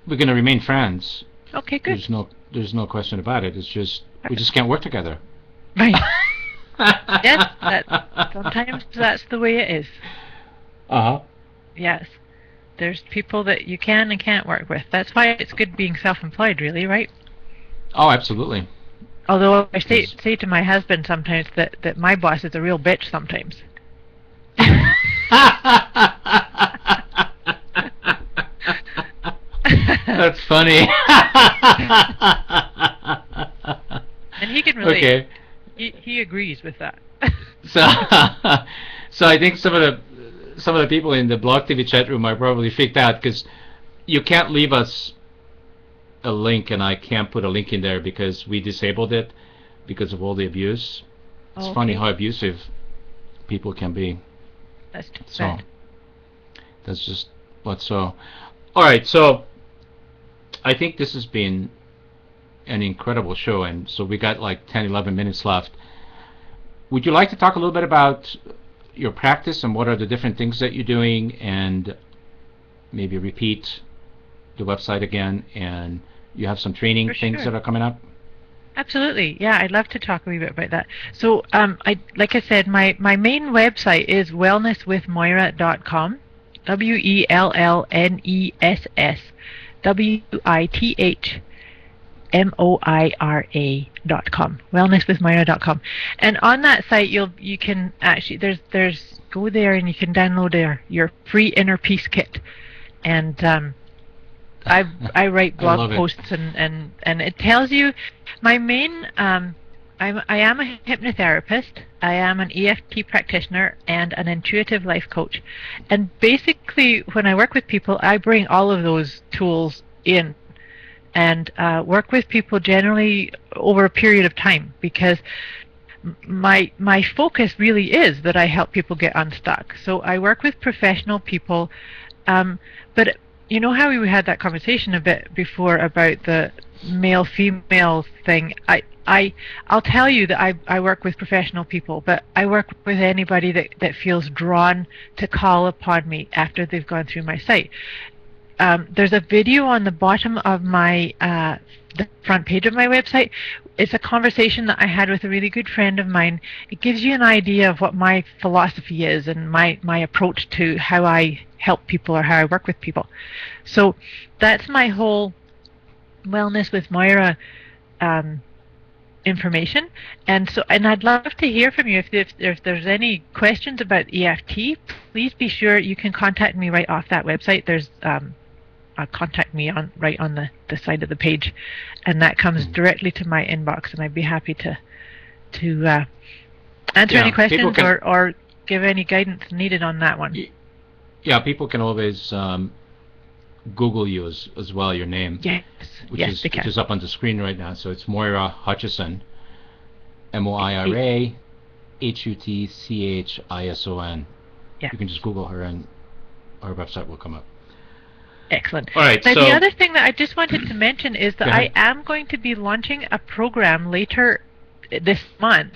going to remain friends. Okay, good. There's no question about it. It's just we just can't work together. Right. Yes, sometimes that's the way it is. Uh-huh. Yes. There's people that you can and can't work with. That's why it's good being self-employed, really, right? Oh, absolutely. Although I say to my husband sometimes that my boss is a real bitch sometimes. That's funny. And he can relate. Okay. He agrees with that. So I think some of the people in the Blog TV chat room are probably freaked out, because you can't leave us a link, and I can't put a link in there because we disabled it because of all the abuse. It's funny how abusive people can be. That's too bad. That's just what's so. All right, so I think this has been an incredible show, and so we got like 10-11 minutes left. Would you like to talk a little bit about your practice and what are the different things that you're doing, and maybe repeat the website again, and you have some training things that are coming up? Absolutely. Yeah, I'd love to talk a wee bit about that. So, like I said, my main website is wellnesswithmoira.com. wellnesswithmoira.com. Wellnesswithmoira.com. And on that site, you can actually there's go there and you can download your free inner peace kit. And I write blog posts and it tells you my main I am a hypnotherapist, I am an EFT practitioner and an intuitive life coach. And basically when I work with people, I bring all of those tools in and work with people generally over a period of time, because my focus really is that I help people get unstuck. So I work with professional people, but you know how we had that conversation a bit before about the male-female thing. I'll tell you that I work with professional people, but I work with anybody that feels drawn to call upon me after they've gone through my site. There's a video on the bottom of my the front page of my website. It's a conversation that I had with a really good friend of mine. It gives you an idea of what my philosophy is and my approach to how I help people or how I work with people. So that's my whole Wellness with Moira information. And I'd love to hear from you. If there's any questions about EFT, please be sure you can contact me right off that website. There's contact me right on the side of the page, and that comes directly to my inbox, and I'd be happy to answer any questions or give any guidance needed on that one. Yeah, people can always Google you as well, your name. Yes, which is up on the screen right now. So it's Moira Hutchison, MOIRA HUTCHISON. Yeah. You can just Google her and her website will come up. Excellent. All right. Now, so the other thing that I just wanted to mention is that I am going to be launching a program later this month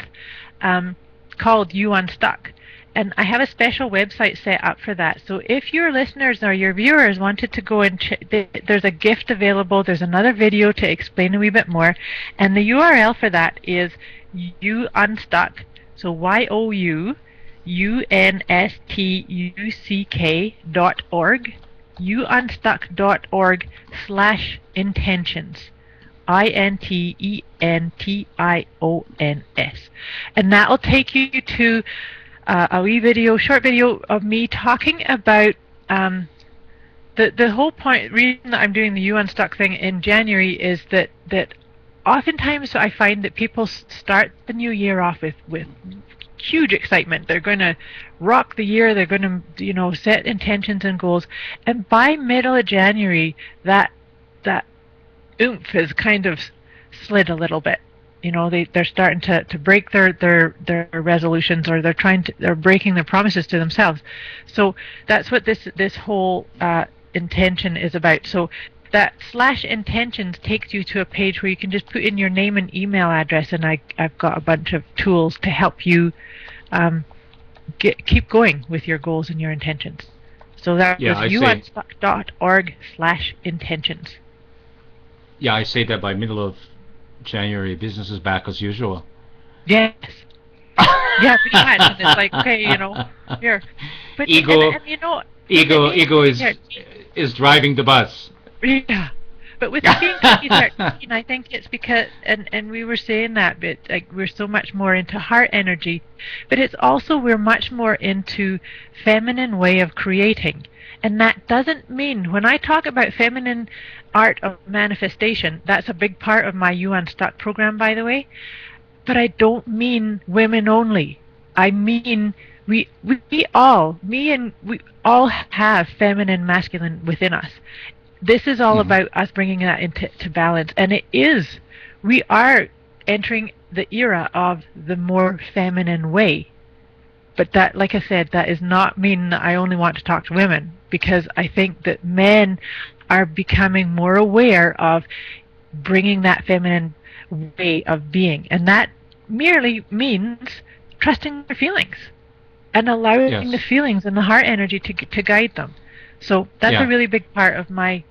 called You Unstuck. And I have a special website set up for that. So if your listeners or your viewers wanted to go and there's a gift available. There's another video to explain a wee bit more. And the URL for that is You Unstuck. So youunstuck.org. youunstuck.org/intentions. intentions. And that will take you to a wee video, short video of me talking about the whole point. Reason that I'm doing the You Unstuck thing in January is that oftentimes I find that people start the new year off with huge excitement. They're going to rock the year. They're going to set intentions and goals. And by middle of January, that oomph has kind of slid a little bit. They're starting to break their resolutions, or they're breaking their promises to themselves. So that's what this whole intention is about. So that /intentions takes you to a page where you can just put in your name and email address, and I've got a bunch of tools to help you keep going with your goals and your intentions. So that's youunstuck.org/intentions. Yeah, I say that by middle of January, business is back as usual. Yes. Yeah, pretty much. And it's like, okay, here. But ego is driving the bus. Yeah. But with it being 2013, I think it's because, and we were saying that, but we're so much more into heart energy, but it's also we're much more into feminine way of creating. And that doesn't mean, when I talk about feminine art of manifestation, that's a big part of my You Unstuck program, by the way, but I don't mean women only. I mean we all have feminine, masculine within us. This is all about us bringing that into balance, and we are entering the era of the more feminine way. But that, like I said, that is not mean that I only want to talk to women, because I think that men are becoming more aware of bringing that feminine way of being, and that merely means trusting their feelings and allowing the feelings and the heart energy to guide them. So that's a really big part of my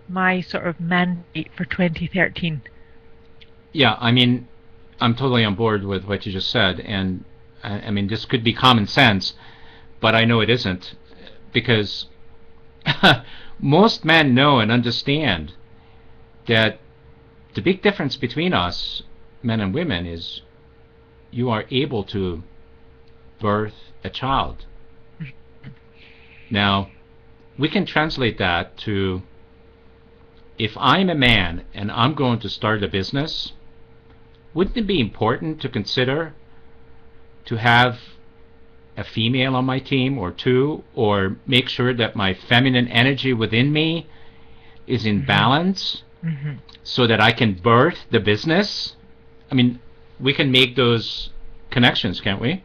sort of mandate for 2013. Yeah, I mean, I'm totally on board with what you just said, and I mean, this could be common sense, but I know it isn't, because most men know and understand that the big difference between us, men and women, is you are able to birth a child. Now, we can translate that to, if I'm a man and I'm going to start a business, wouldn't it be important to consider to have a female on my team or two, or make sure that my feminine energy within me is in balance, so that I can birth the business? I mean, we can make those connections, can't we?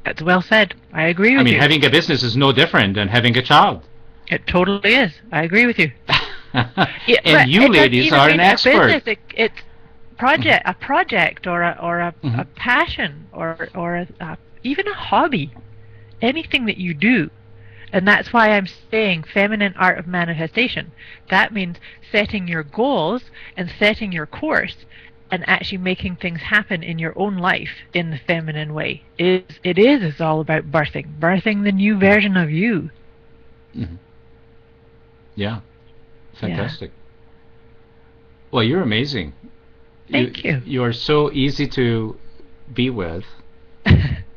That's well said. I agree with you. I mean, having a business is no different than having a child. It totally is. I agree with you. And you ladies are an expert. It's a project or a passion or even a hobby, anything that you do. And that's why I'm saying feminine art of manifestation. That means setting your goals and setting your course and actually making things happen in your own life in the feminine way. It's all about birthing the new version of you. Yeah, fantastic. Well, you're amazing. Thank you. You're so easy to be with.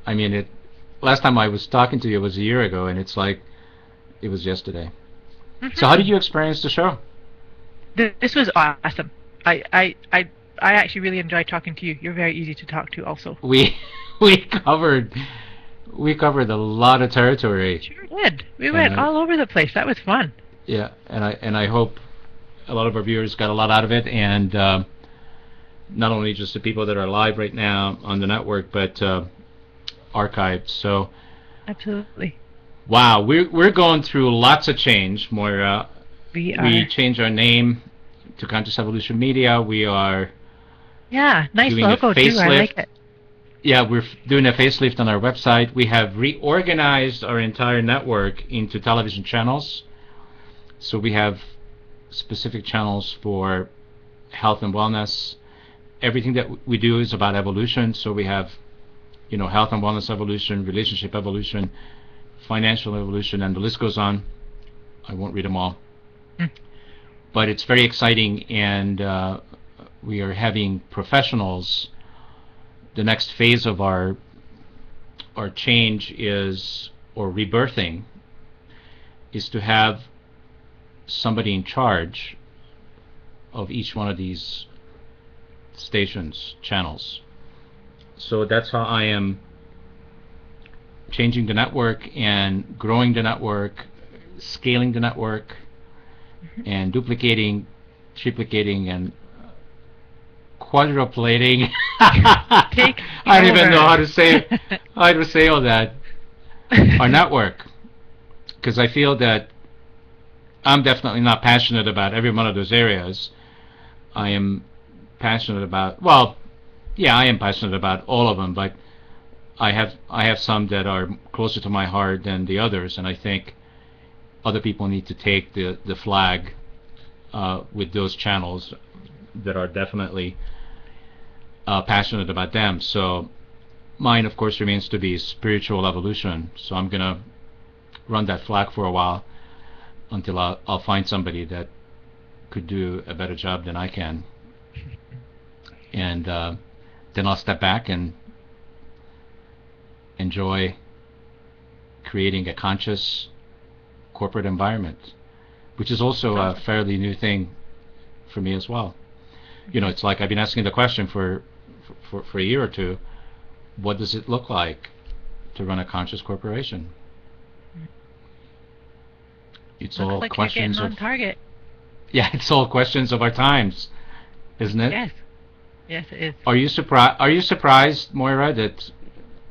I mean, last time I was talking to you was a year ago, and it's like it was yesterday. So how did you experience the show? This was awesome. I actually really enjoyed talking to you. You're very easy to talk to also. We covered a lot of territory. Sure did. We went all over the place. That was fun. Yeah, and I hope a lot of our viewers got a lot out of it, and not only just the people that are live right now on the network, but archived. So absolutely. Wow, we're going through lots of change, Moira. We changed our name to Conscious Evolution Media. We are nice doing logo a facelift. too. I like it. Yeah, we're doing a facelift on our website. We have reorganized our entire network into television channels. So we have specific channels for health and wellness. Everything that we do is about evolution. So we have, health and wellness evolution, relationship evolution, financial evolution, and the list goes on. I won't read them all. But it's very exciting, and we are having professionals. The next phase of our change or rebirthing, is to have somebody in charge of each one of these stations, channels. So that's how I am changing the network and growing the network, scaling the network, and duplicating, triplicating, and quadruplating. I don't even know how to say all that. Our network, because I feel that I'm definitely not passionate about every one of those areas. I am passionate about, I am passionate about all of them, but I have some that are closer to my heart than the others, and I think other people need to take the flag with those channels that are definitely passionate about them. So mine, of course, remains to be spiritual evolution. So I'm going to run that flag for a while until I'll find somebody that could do a better job than I can. And then I'll step back and enjoy creating a conscious corporate environment, which is also a fairly new thing for me as well. It's like I've been asking the question for a year or two, what does it look like to run a conscious corporation? It's all like questions you're getting on target. Yeah, it's all questions of our times, isn't it? Yes, it is. Are you surprised, Moira, that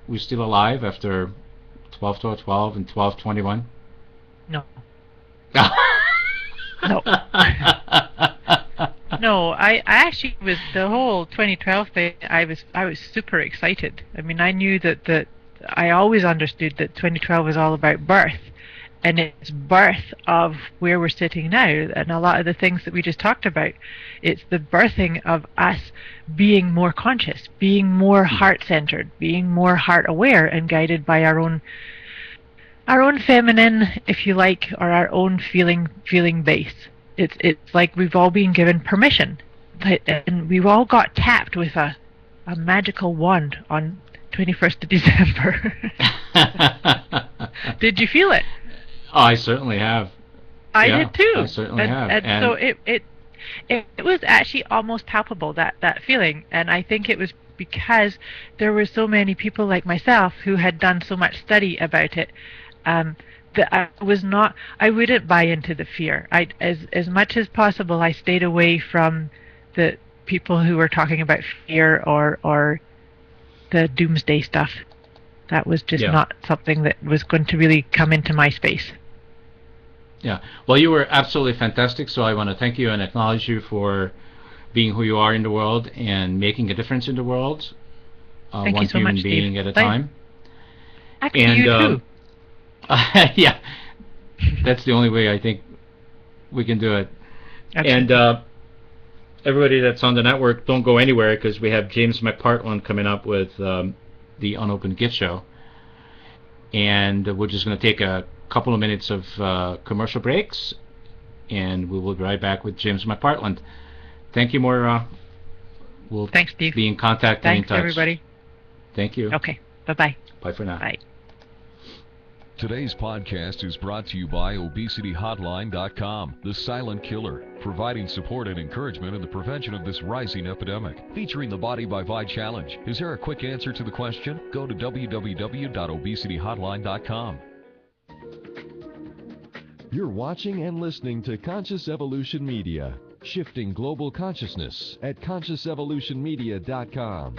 we're still alive after 12/12 and 12/21? No. No. No, I actually was, the whole 2012 thing, I was super excited. I mean, I knew that I always understood that 2012 was all about birth, and it's birth of where we're sitting now. And a lot of the things that we just talked about, it's the birthing of us being more conscious, being more heart-centered, being more heart-aware and guided by our own feminine, if you like, or our own feeling base. It's like we've all been given permission, and we've all got tapped with a magical wand on 21st of December. Did you feel it? Oh, I certainly have. I did too. I certainly have. And so it was actually almost palpable, that feeling, and I think it was because there were so many people like myself who had done so much study about it, that I wouldn't buy into the fear. As much as possible, I stayed away from the people who were talking about fear or the doomsday stuff. That was just not something that was going to really come into my space. Yeah. Well, you were absolutely fantastic, so I want to thank you and acknowledge you for being who you are in the world and making a difference in the world, Thank one you so human much, being Steve. at a time. Actually, you too. Yeah, that's the only way I think we can do it. Absolutely. And everybody that's on the network, don't go anywhere, because we have James McPartland coming up with the Unopened Gift Show. And we're just going to take a couple of minutes of commercial breaks, and we will be right back with James McPartland. Thank you, Moira. We'll Thanks, Steve. be in contact and in Thanks, touch. everybody. Thank you. Okay. Bye-bye. Bye for now. Bye. Today's podcast is brought to you by ObesityHotline.com, the silent killer, providing support and encouragement in the prevention of this rising epidemic. Featuring the Body by Vi Challenge. Is there a quick answer to the question? Go to www.obesityhotline.com. You're watching and listening to Conscious Evolution Media, shifting global consciousness at ConsciousEvolutionMedia.com.